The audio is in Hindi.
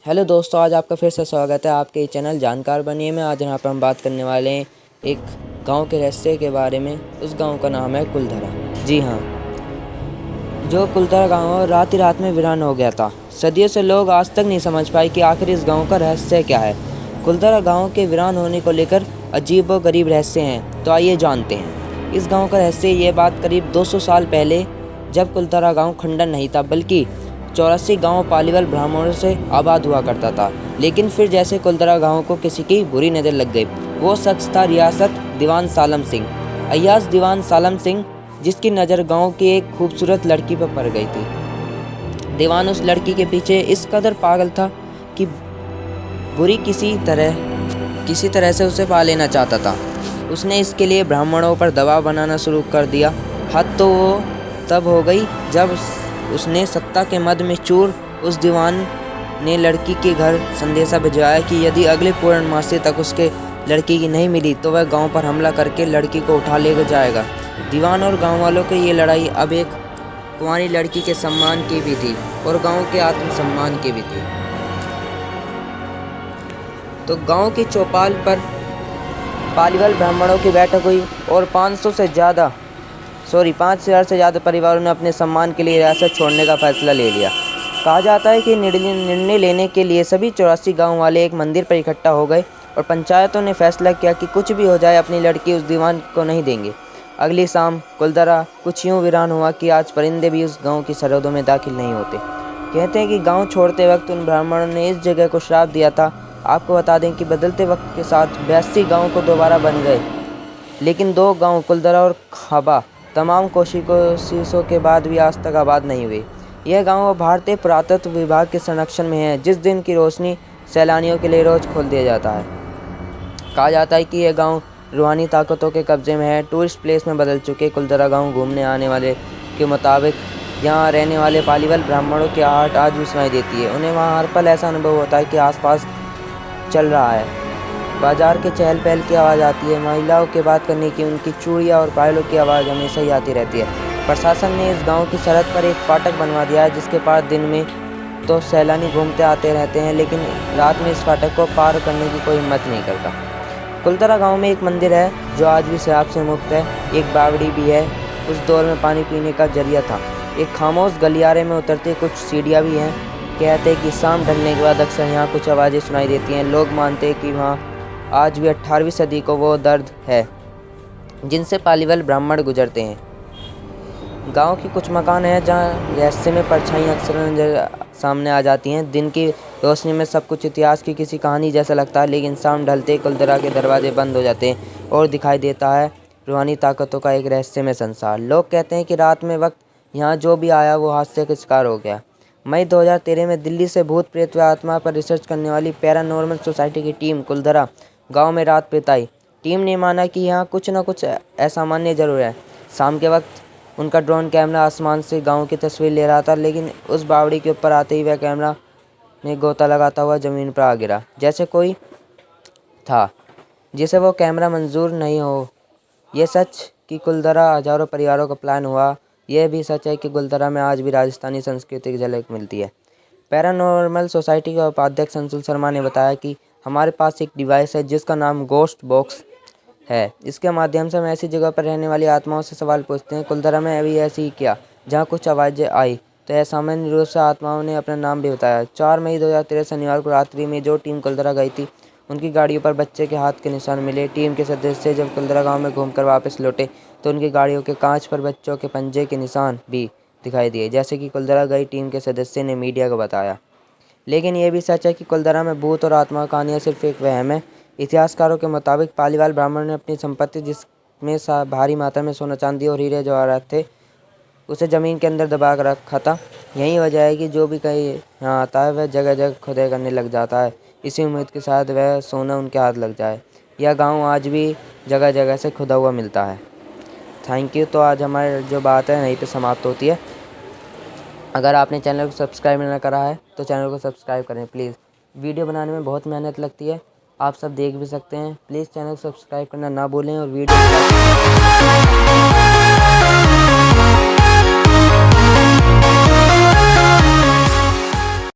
हेलो दोस्तों, आज आपका फिर से स्वागत है आपके चैनल जानकार बनिए में। आज यहाँ पर हम बात करने वाले हैं एक गांव के रहस्य के बारे में। उस गांव का नाम है कुलधरा। जी हाँ, जो कुलधरा गांव रात ही रात में वीरान हो गया था। सदियों से लोग आज तक नहीं समझ पाए कि आखिर इस गांव का रहस्य क्या है। कुलधरा गांव के वीरान होने को लेकर अजीब व गरीब रहस्य हैं, तो आइए जानते हैं। इस गाँव का रहस्य ये बात करीब 200 साल पहले, जब कुलधरा गाँव खंडन नहीं था बल्कि 84 गांव पालीवाल ब्राह्मणों से आबाद हुआ करता था। लेकिन फिर जैसे कुलधरा गांव को किसी की बुरी नज़र लग गई। वो शख्स था रियासत दीवान सालम सिंह, अय्याज दीवान सालम सिंह, जिसकी नज़र गांव की एक खूबसूरत लड़की पर पड़ गई थी। दीवान उस लड़की के पीछे इस कदर पागल था कि बुरी किसी तरह से उसे पा लेना चाहता था। उसने इसके लिए ब्राह्मणों पर दबाव बनाना शुरू कर दिया। हद तो वो तब हो गई जब उसने सत्ता के मद में चूर उस दीवान ने लड़की के घर संदेशा भिजवाया कि यदि अगले पूर्णमासी तक उसके लड़की की नहीं मिली तो वह गांव पर हमला करके लड़की को उठा ले जाएगा। दीवान और गांव वालों की ये लड़ाई अब एक कुंवारी लड़की के सम्मान की भी थी और गांव के आत्मसम्मान की भी थी। तो गांव की चौपाल पर पालीवाल ब्राह्मणों की बैठक हुई और 5,000 से ज़्यादा परिवारों ने अपने सम्मान के लिए रियासत छोड़ने का फैसला ले लिया। कहा जाता है कि निर्णय लेने के लिए सभी 84 गांव वाले एक मंदिर पर इकट्ठा हो गए और पंचायतों ने फैसला किया कि कुछ भी हो जाए अपनी लड़की उस दीवान को नहीं देंगे। अगली शाम कुलधरा कुछ यूँ वीरान हुआ कि आज परिंदे भी उस गाँव की सरहदों में दाखिल नहीं होते। कहते हैं कि गाँव छोड़ते वक्त उन ब्राह्मणों ने इस जगह को श्राप दिया था। आपको बता दें कि बदलते वक्त के साथ 82 गाँव को दोबारा बन गए, लेकिन 2 गाँव कुलधरा और खाबा तमाम कोशिशों के बाद भी आज तक आबाद नहीं हुए। यह गांव भारतीय पुरातत्व विभाग के संरक्षण में है, जिस दिन की रोशनी सैलानियों के लिए रोज खोल दिया जाता है। कहा जाता है कि यह गांव रूहानी ताकतों के कब्जे में है। टूरिस्ट प्लेस में बदल चुके कुलधरा गांव घूमने आने वाले के मुताबिक यहाँ रहने वाले पालीवाल ब्राह्मणों की आहट आज भी सुनाई देती है। उन्हें वहाँ हर पल ऐसा अनुभव होता है कि आसपास चल रहा है। बाजार के चहल पहल की आवाज़ आती है। महिलाओं के बात करने की, उनकी चूड़ियाँ और पायलों की आवाज़ हमेशा ही आती रहती है। प्रशासन ने इस गांव की सरहद पर एक फाटक बनवा दिया है, जिसके पास दिन में तो सैलानी घूमते आते रहते हैं, लेकिन रात में इस फाटक को पार करने की कोई हिम्मत नहीं करता। कुलधरा गांव में एक मंदिर है जो आज भी शराब से मुक्त है। एक बावड़ी भी है, उस दौर में पानी पीने का जरिया था। एक खामोश गलियारे में उतरते कुछ सीढ़ियाँ भी हैं। कहते हैं कि शाम ढलने के बाद अक्सर यहाँ कुछ आवाज़ें सुनाई देती हैं। लोग मानते हैं कि वहाँ आज भी 18वीं सदी को वो दर्द है जिनसे पालीवाल ब्राह्मण गुजरते हैं। गांव की कुछ मकान हैं जहां रहस्य में परछाइयां अक्सर नजर सामने आ जाती हैं। दिन की रोशनी में सब कुछ इतिहास की किसी कहानी जैसा लगता है, लेकिन शाम ढलते कुलधरा के दरवाजे बंद हो जाते हैं और दिखाई देता है रूहानी ताकतों का एक रहस्यमय संसार। लोग कहते हैं कि रात में वक्त यहाँ जो भी आया वो हादसे का शिकार हो गया। मई 2013 में दिल्ली से भूत प्रेत व आत्मा पर रिसर्च करने वाली पैरानॉर्मल सोसाइटी की टीम कुलधरा गांव में रात बिताई। टीम ने माना कि यहाँ कुछ न कुछ असामान्य जरूर है। शाम के वक्त उनका ड्रोन कैमरा आसमान से गांव की तस्वीर ले रहा था, लेकिन उस बावड़ी के ऊपर आते ही वह कैमरा ने गोता लगाता हुआ ज़मीन पर आ गिरा, जैसे कोई था जिसे वो कैमरा मंजूर नहीं हो। ये सच कि कुलधरा हजारों परिवारों का प्लान हुआ। यह भी सच है कि कुलधरा में आज भी राजस्थानी संस्कृति की झलक मिलती है। पैरानॉर्मल सोसाइटी के उपाध्यक्ष अंशुल शर्मा ने बताया कि हमारे पास एक डिवाइस है जिसका नाम गोस्ट बॉक्स है। इसके माध्यम से हम ऐसी जगह पर रहने वाली आत्माओं से सवाल पूछते हैं। कुलधरा में अभी ऐसे ही किया, जहाँ कुछ आवाज़ें आई तो असामान्य रूप से आत्माओं ने अपना नाम भी बताया। 4 मई 2013 शनिवार को रात्रि में जो टीम कुलधरा गई थी, उनकी गाड़ियों पर बच्चे के हाथ के निशान मिले। टीम के सदस्य जब कुलधरा गाँव में घूमकर वापस लौटे तो उनकी गाड़ियों के कांच पर बच्चों के पंजे के निशान भी दिखाई दिए, जैसे कि कुलधरा गई टीम के सदस्य ने मीडिया को बताया। लेकिन यह भी सच है कि कुलधरा में भूत और आत्मा कहानियाँ सिर्फ एक वहम है। इतिहासकारों के मुताबिक पालीवाल ब्राह्मण ने अपनी संपत्ति, जिसमें भारी मात्रा में सोना चांदी और हीरे जवाहरात थे, उसे ज़मीन के अंदर दबा कर रखा था। यही वजह है कि जो भी कहीं यहाँ आता है वह जगह जगह खुदाई करने लग जाता है, इसी उम्मीद के साथ वह सोना उनके हाथ लग जाए। यह गाँव आज भी जगह जगह से खुदा हुआ मिलता है। Thank you. तो आज हमारी जो बात है यहीं पर समाप्त होती है। अगर आपने चैनल को सब्सक्राइब नहीं करा है तो चैनल को सब्सक्राइब करें प्लीज़। वीडियो बनाने में बहुत मेहनत लगती है, आप सब देख भी सकते हैं। प्लीज़ चैनल को सब्सक्राइब करना ना भूलें और वीडियो